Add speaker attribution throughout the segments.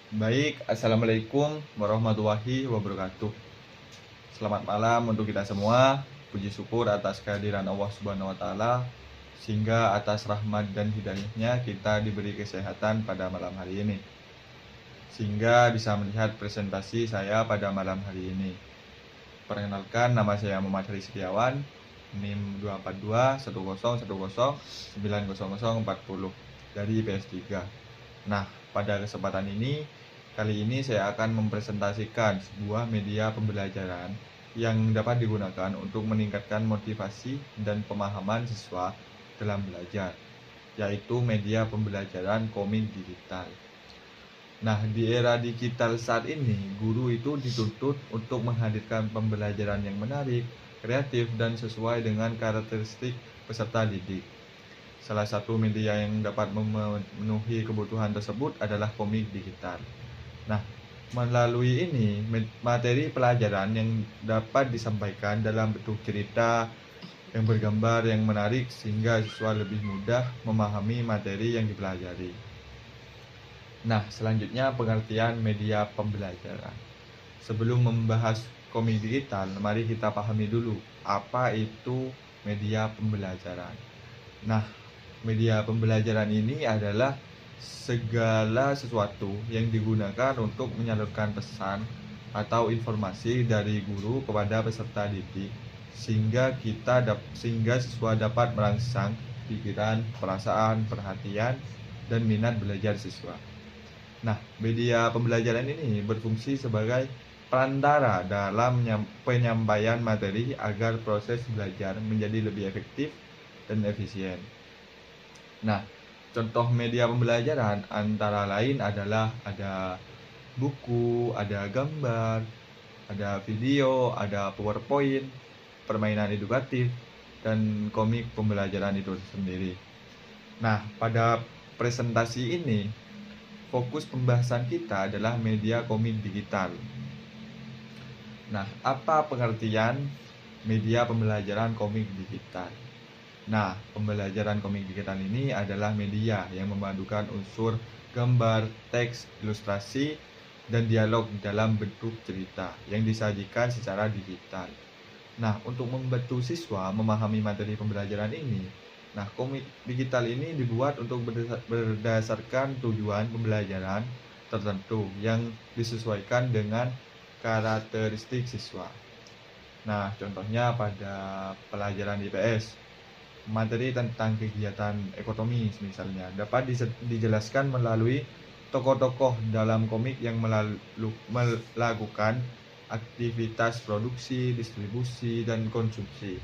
Speaker 1: Baik, assalamualaikum warahmatullahi wabarakatuh. Selamat malam untuk kita semua. Puji syukur atas kehadiran Allah Subhanahu wa Ta'ala, sehingga atas rahmat dan hidayahnya kita diberi kesehatan pada malam hari ini, sehingga bisa melihat presentasi saya pada malam hari ini. Perkenalkan, nama saya Muhammad Hari Setiawan, NIM 24210109040 dari IPS 3. Nah, pada kesempatan ini, kali ini saya akan mempresentasikan sebuah media pembelajaran yang dapat digunakan untuk meningkatkan motivasi dan pemahaman siswa dalam belajar, yaitu media pembelajaran komik digital. Nah, di era digital saat ini, guru itu dituntut untuk menghadirkan pembelajaran yang menarik, kreatif, dan sesuai dengan karakteristik peserta didik. Salah satu media yang dapat memenuhi kebutuhan tersebut adalah komik digital. Nah, melalui ini, materi pelajaran yang dapat disampaikan dalam bentuk cerita yang bergambar yang menarik sehingga siswa lebih mudah memahami materi yang dipelajari. Nah, selanjutnya pengertian media pembelajaran. Sebelum membahas komik digital, mari kita pahami dulu apa itu media pembelajaran. Nah, media pembelajaran ini adalah segala sesuatu yang digunakan untuk menyalurkan pesan atau informasi dari guru kepada peserta didik sehingga siswa dapat merangsang pikiran, perasaan, perhatian, dan minat belajar siswa. Nah, media pembelajaran ini berfungsi sebagai perantara dalam penyampaian materi agar proses belajar menjadi lebih efektif dan efisien. Nah, contoh media pembelajaran antara lain adalah ada buku, ada gambar, ada video, ada PowerPoint, permainan edukatif, dan komik pembelajaran itu sendiri. Nah, pada presentasi ini, fokus pembahasan kita adalah media komik digital. Nah, apa pengertian media pembelajaran komik digital? Nah, pembelajaran komik digital ini adalah media yang memadukan unsur gambar, teks, ilustrasi, dan dialog dalam bentuk cerita yang disajikan secara digital. Nah, untuk membantu siswa memahami materi pembelajaran ini, nah komik digital ini dibuat untuk berdasarkan tujuan pembelajaran tertentu yang disesuaikan dengan karakteristik siswa. Nah, contohnya pada pelajaran IPS, materi tentang kegiatan ekonomi misalnya dapat dijelaskan melalui tokoh-tokoh dalam komik yang melakukan aktivitas produksi, distribusi, dan konsumsi.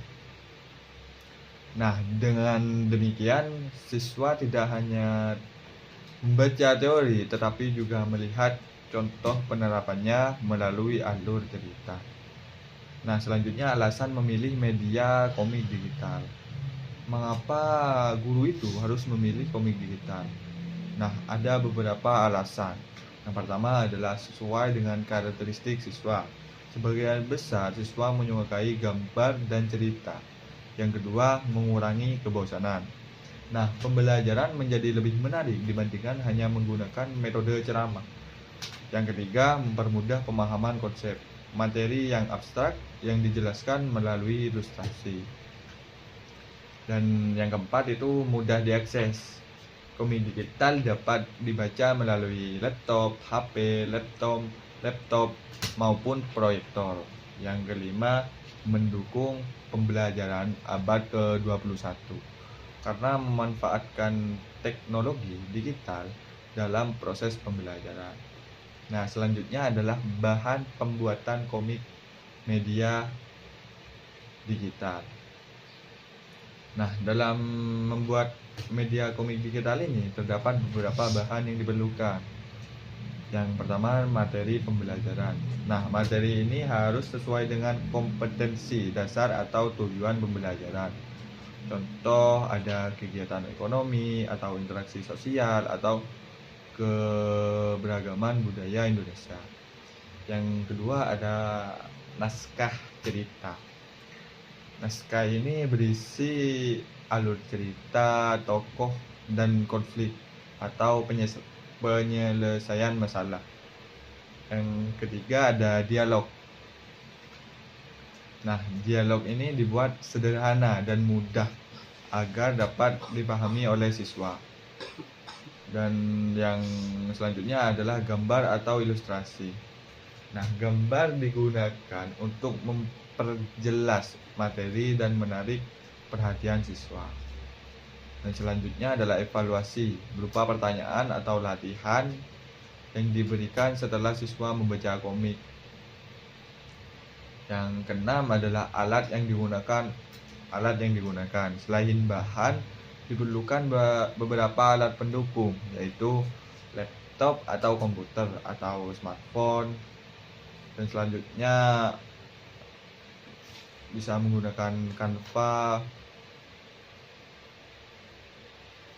Speaker 1: Nah, dengan demikian siswa tidak hanya membaca teori tetapi juga melihat contoh penerapannya melalui alur cerita. Nah, selanjutnya alasan memilih media komik digital. Mengapa guru itu harus memilih komik digital? Nah, ada beberapa alasan. Yang pertama adalah sesuai dengan karakteristik siswa. Sebagian besar siswa menyukai gambar dan cerita. Yang kedua, mengurangi kebosanan. Nah, pembelajaran menjadi lebih menarik dibandingkan hanya menggunakan metode ceramah. Yang ketiga, mempermudah pemahaman konsep materi yang abstrak yang dijelaskan melalui ilustrasi. Dan yang keempat itu mudah diakses. Komik digital dapat dibaca melalui laptop, HP, laptop maupun proyektor. Yang kelima, mendukung pembelajaran abad ke-21 karena memanfaatkan teknologi digital dalam proses pembelajaran. Nah, selanjutnya adalah bahan pembuatan komik media digital. Nah, dalam membuat media komik digital ini terdapat beberapa bahan yang diperlukan. Yang pertama, materi pembelajaran. Nah, materi ini harus sesuai dengan kompetensi dasar atau tujuan pembelajaran. Contoh, ada kegiatan ekonomi atau interaksi sosial atau keberagaman budaya Indonesia. Yang kedua, ada naskah cerita. Naskah ini berisi alur cerita, tokoh, dan konflik atau penyelesaian masalah. Yang ketiga ada dialog. Nah, dialog ini dibuat sederhana dan mudah agar dapat dipahami oleh siswa. Dan yang selanjutnya adalah gambar atau ilustrasi. Nah, gambar digunakan untuk memperjelas materi dan menarik perhatian siswa. Dan selanjutnya adalah evaluasi berupa pertanyaan atau latihan yang diberikan setelah siswa membaca komik. Yang keenam adalah alat yang digunakan. Selain bahan, diperlukan beberapa alat pendukung, yaitu laptop atau komputer atau smartphone. Dan selanjutnya bisa menggunakan Canva,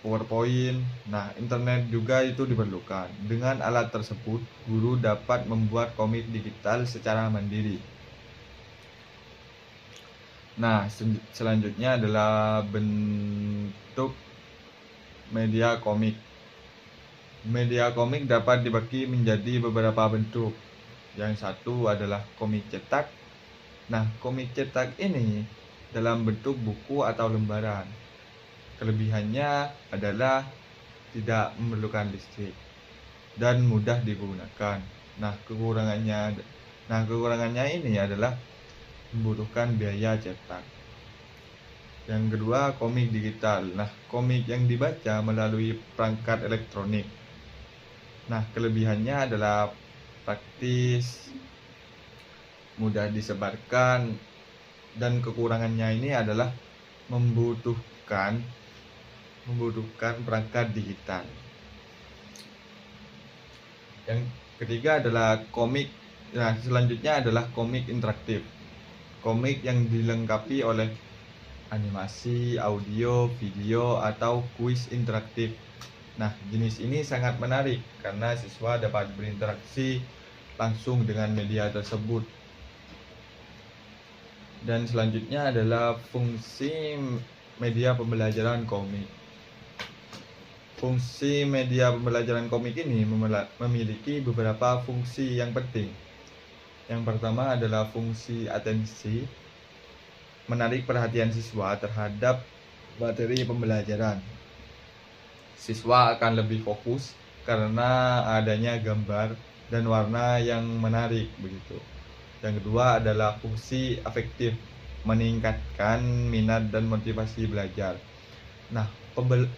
Speaker 1: PowerPoint. Nah, internet juga itu diperlukan. Dengan alat tersebut, guru dapat membuat komik digital secara mandiri. Nah, selanjutnya adalah bentuk media komik. Media komik dapat dibagi menjadi beberapa bentuk. Yang satu adalah komik cetak. Nah, komik cetak ini dalam bentuk buku atau lembaran. Kelebihannya adalah tidak memerlukan listrik dan mudah digunakan. Nah, kekurangannya ini adalah membutuhkan biaya cetak. Yang kedua, komik digital. Nah, komik yang dibaca melalui perangkat elektronik. Nah, kelebihannya adalah praktis, mudah disebarkan, dan kekurangannya ini adalah membutuhkan perangkat digital. Yang ketiga adalah komik. Nah, selanjutnya adalah komik interaktif. Komik yang dilengkapi oleh animasi, audio, video, atau kuis interaktif. Nah, jenis ini sangat menarik karena siswa dapat berinteraksi langsung dengan media tersebut. Dan selanjutnya adalah fungsi media pembelajaran komik. Fungsi media pembelajaran komik ini memiliki beberapa fungsi yang penting. Yang pertama adalah fungsi atensi, menarik perhatian siswa terhadap materi pembelajaran. Siswa akan lebih fokus karena adanya gambar dan warna yang menarik begitu. Yang kedua adalah fungsi afektif, meningkatkan minat dan motivasi belajar. Nah,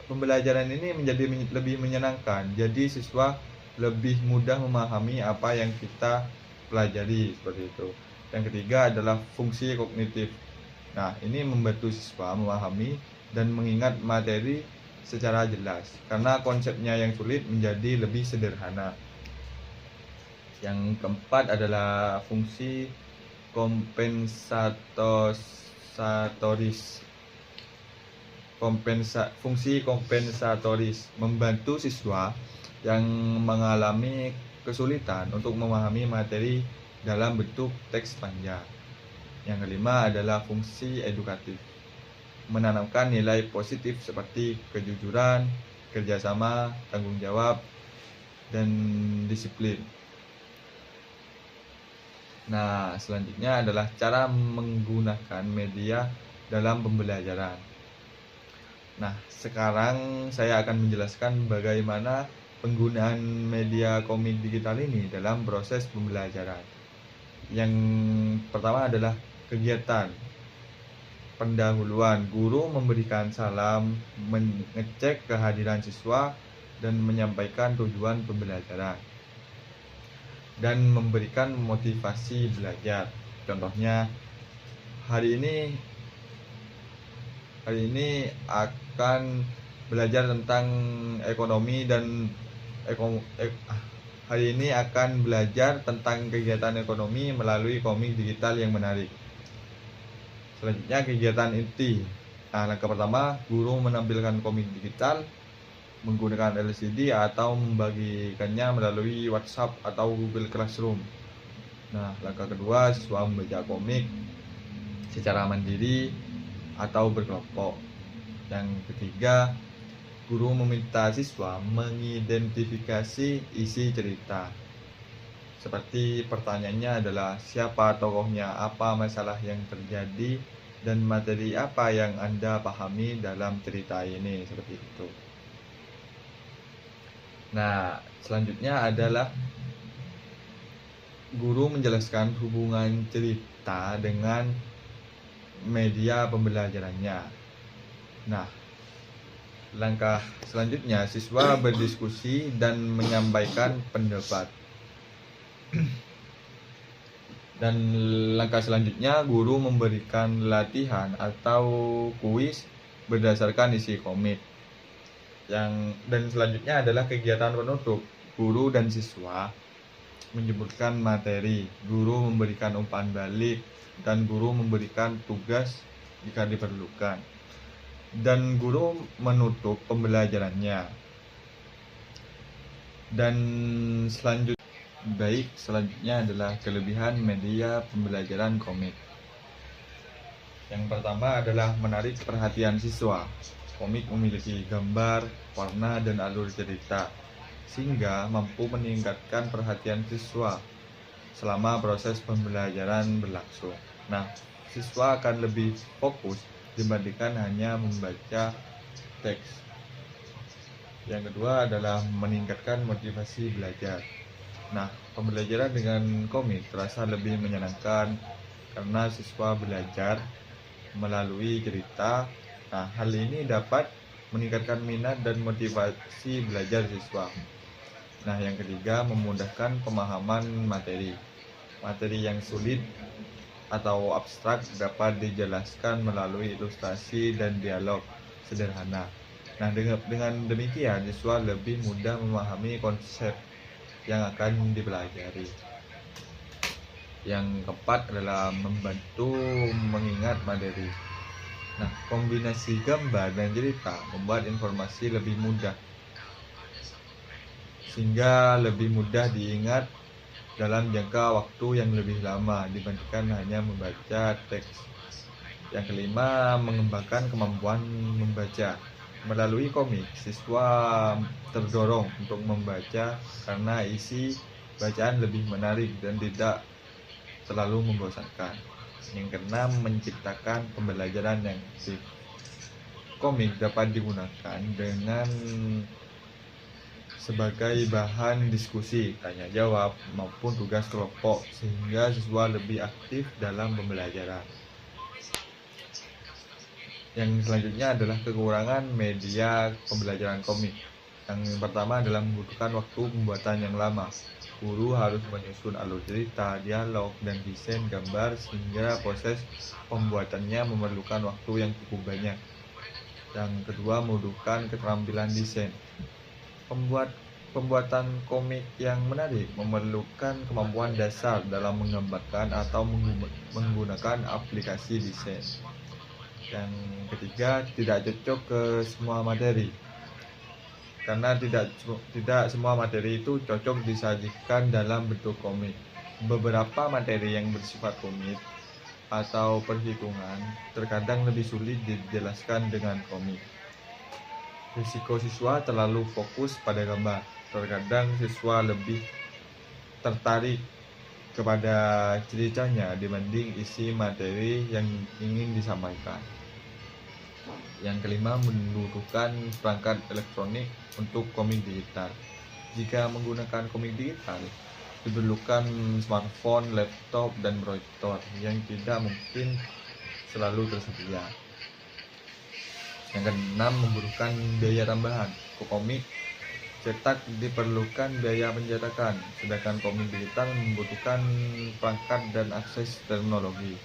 Speaker 1: pembelajaran ini menjadi lebih menyenangkan. Jadi siswa lebih mudah memahami apa yang kita pelajari seperti itu. Yang ketiga adalah fungsi kognitif. Nah, ini membantu siswa memahami dan mengingat materi secara jelas karena konsepnya yang sulit menjadi lebih sederhana. Yang keempat adalah fungsi kompensatoris. Fungsi kompensatoris membantu siswa yang mengalami kesulitan untuk memahami materi dalam bentuk teks panjang. Yang kelima adalah fungsi edukatif, menanamkan nilai positif seperti kejujuran, kerjasama, tanggung jawab, dan disiplin. Nah, selanjutnya adalah cara menggunakan media dalam pembelajaran. Nah, sekarang saya akan menjelaskan bagaimana penggunaan media komik digital ini dalam proses pembelajaran. Yang pertama adalah kegiatan pendahuluan. Guru memberikan salam, mengecek kehadiran siswa, dan menyampaikan tujuan pembelajaran, dan memberikan motivasi belajar. Contohnya, hari ini akan belajar tentang ekonomi dan hari ini akan belajar tentang kegiatan ekonomi melalui komik digital yang menarik. Selanjutnya, kegiatan inti. Nah, langkah pertama, guru menampilkan komik digital menggunakan LCD atau membagikannya melalui WhatsApp atau Google Classroom. Nah, langkah kedua, siswa membaca komik secara mandiri atau berkelompok. Yang ketiga, guru meminta siswa mengidentifikasi isi cerita. Seperti pertanyaannya adalah siapa tokohnya, apa masalah yang terjadi, dan materi apa yang Anda pahami dalam cerita ini, seperti itu. Nah, selanjutnya adalah guru menjelaskan hubungan cerita dengan media pembelajarannya. Nah, langkah selanjutnya siswa berdiskusi dan menyampaikan pendapat. Dan langkah selanjutnya guru memberikan latihan atau kuis berdasarkan isi komik. Dan selanjutnya adalah kegiatan penutup. Guru dan siswa menyebutkan materi, guru memberikan umpan balik, dan guru memberikan tugas jika diperlukan. Dan guru menutup pembelajarannya. Dan selanjutnya adalah kelebihan media pembelajaran komik. Yang pertama adalah menarik perhatian siswa. Komik memiliki gambar, warna, dan alur cerita, sehingga mampu meningkatkan perhatian siswa selama proses pembelajaran berlangsung. Nah, siswa akan lebih fokus dibandingkan hanya membaca teks. Yang kedua adalah meningkatkan motivasi belajar. Nah, pembelajaran dengan komik terasa lebih menyenangkan karena siswa belajar melalui cerita. Nah, hal ini dapat meningkatkan minat dan motivasi belajar siswa. Nah, yang ketiga, memudahkan pemahaman materi. Materi yang sulit atau abstrak dapat dijelaskan melalui ilustrasi dan dialog sederhana. Nah, dengan demikian siswa lebih mudah memahami konsep yang akan dipelajari. Yang keempat adalah membantu mengingat materi. Nah, kombinasi gambar dan cerita membuat informasi lebih mudah, sehingga lebih mudah diingat dalam jangka waktu yang lebih lama dibandingkan hanya membaca teks. Yang kelima, mengembangkan kemampuan membaca. Melalui komik, siswa terdorong untuk membaca karena isi bacaan lebih menarik dan tidak terlalu membosankan. Yang keenam, menciptakan pembelajaran yang aktif. Komik dapat digunakan sebagai bahan diskusi, tanya jawab, maupun tugas kelompok, sehingga siswa lebih aktif dalam pembelajaran. Yang selanjutnya adalah kekurangan media pembelajaran komik. Yang pertama adalah membutuhkan waktu pembuatan yang lama. Guru harus menyusun alur cerita, dialog, dan desain gambar sehingga proses pembuatannya memerlukan waktu yang cukup banyak. Yang kedua, membutuhkan keterampilan desain. Pembuatan komik yang menarik memerlukan kemampuan dasar dalam menggambarkan atau menggunakan aplikasi desain. Yang ketiga, tidak cocok ke semua materi. Karena tidak semua materi itu cocok disajikan dalam bentuk komik. Beberapa materi yang bersifat komik atau perhitungan terkadang lebih sulit dijelaskan dengan komik. Risiko siswa terlalu fokus pada gambar. Terkadang siswa lebih tertarik kepada ceritanya dibanding isi materi yang ingin disampaikan. Yang kelima, membutuhkan perangkat elektronik untuk komik digital. Jika menggunakan komik digital, diperlukan smartphone, laptop, dan proyektor yang tidak mungkin selalu tersedia. Yang keenam, membutuhkan biaya tambahan. Komik cetak diperlukan biaya pencetakan, sedangkan komik digital membutuhkan perangkat dan akses teknologi.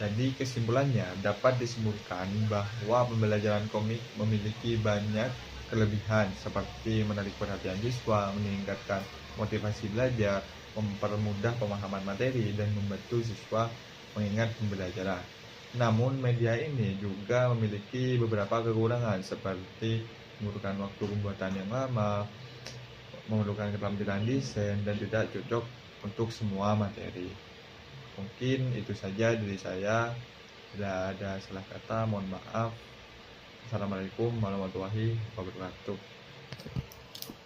Speaker 1: Jadi kesimpulannya dapat disimpulkan bahwa pembelajaran komik memiliki banyak kelebihan seperti menarik perhatian siswa, meningkatkan motivasi belajar, mempermudah pemahaman materi, dan membantu siswa mengingat pembelajaran. Namun media ini juga memiliki beberapa kekurangan seperti membutuhkan waktu pembuatan yang lama, memerlukan keterampilan desain, dan tidak cocok untuk semua materi. Mungkin itu saja dari saya. Bila ada salah kata, mohon maaf. Assalamualaikum warahmatullahi wabarakatuh.